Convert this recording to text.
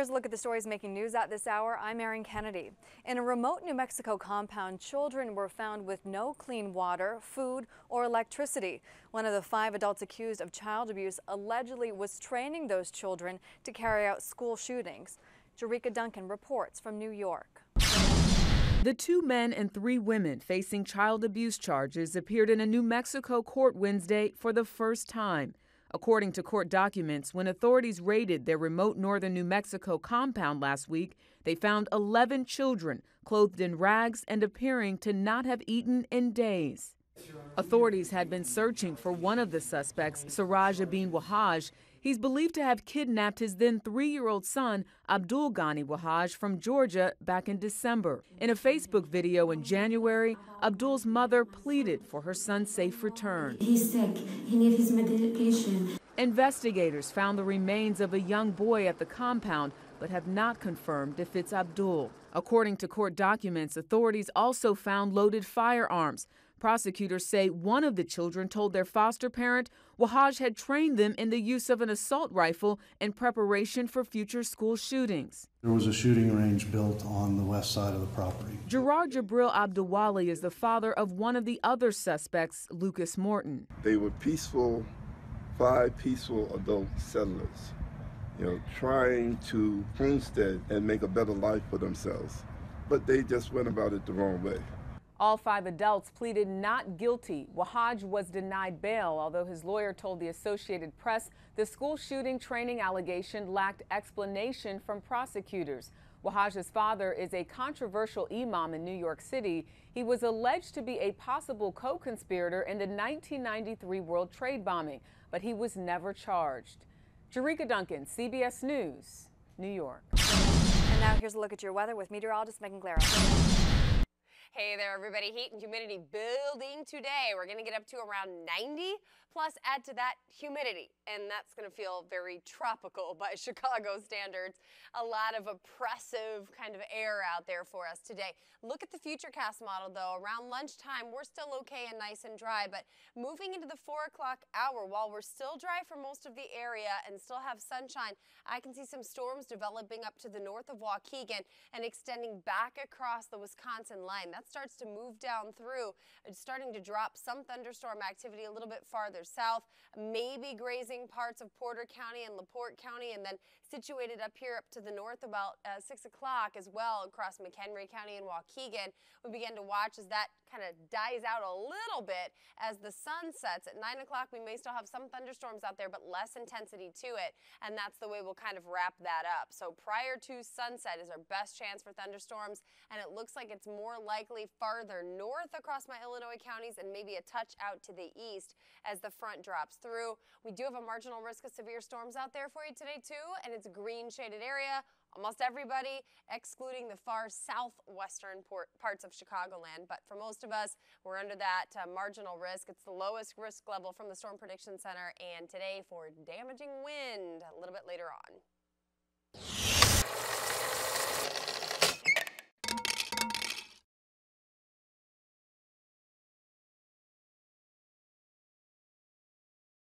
here's a look at the stories making news at this hour. I'm Erin Kennedy. In a remote New Mexico compound, children were found with no clean water, food, or electricity. One of the 5 adults accused of child abuse allegedly was training those children to carry out school shootings. Jerika Duncan reports from New York. The 2 men and 3 women facing child abuse charges appeared in a New Mexico court Wednesday for the first time. According to court documents, when authorities raided their remote northern New Mexico compound last week, they found 11 children clothed in rags and appearing to not have eaten in days. Authorities had been searching for one of the suspects, Siraj Abin Wahaj. He's believed to have kidnapped his then 3-year-old son, Abdul Ghani Wahaj, from Georgia back in December. In a Facebook video in January, Abdul's mother pleaded for her son's safe return. He's sick. He needs his medication. Investigators found the remains of a young boy at the compound, but have not confirmed if it's Abdul. According to court documents, authorities also found loaded firearms. Prosecutors say one of the children told their foster parent Wahaj had trained them in the use of an assault rifle in preparation for future school shootings. There was a shooting range built on the west side of the property. Gerard Jabril Abdulwali is the father of one of the other suspects, Lucas Morton. They were peaceful, 5 peaceful adult settlers, trying to homestead and make a better life for themselves. But they just went about it the wrong way. All 5 adults pleaded not guilty. Wahaj was denied bail, although his lawyer told the Associated Press the school shooting training allegation lacked explanation from prosecutors. Wahaj's father is a controversial imam in New York City. He was alleged to be a possible co-conspirator in the 1993 World Trade bombing, but he was never charged. Jerika Duncan, CBS News, New York. And now here's a look at your weather with meteorologist Megan Glera. Hey there, everybody. Heat and humidity building today. We're going to get up to around 90, plus add to that humidity, and that's going to feel very tropical by Chicago standards. A lot of oppressive kind of air out there for us today. Look at the Futurecast model, though. Around lunchtime, we're still okay and nice and dry, but moving into the 4 o'clock hour, while we're still dry for most of the area and still have sunshine, I can see some storms developing up to the north of Waukegan and extending back across the Wisconsin line. That starts to move down through. It's starting to drop some thunderstorm activity a little bit farther south, maybe grazing parts of Porter County and LaPorte County, and then situated up here up to the north about 6 o'clock as well across McHenry County and Waukegan. We begin to watch as that kind of dies out a little bit as the sun sets. At 9 o'clock, we may still have some thunderstorms out there, but less intensity to it, and that's the way we'll kind of wrap that up. So prior to sunset is our best chance for thunderstorms, and it looks like it's more likely farther north across my Illinois counties and maybe a touch out to the east as the front drops through. We do have a marginal risk of severe storms out there for you today too, and it's a green shaded area. Almost everybody, excluding the far southwestern parts of Chicagoland. But for most of us, we're under that marginal risk. It's the lowest risk level from the Storm Prediction Center, and today for damaging wind a little bit later on.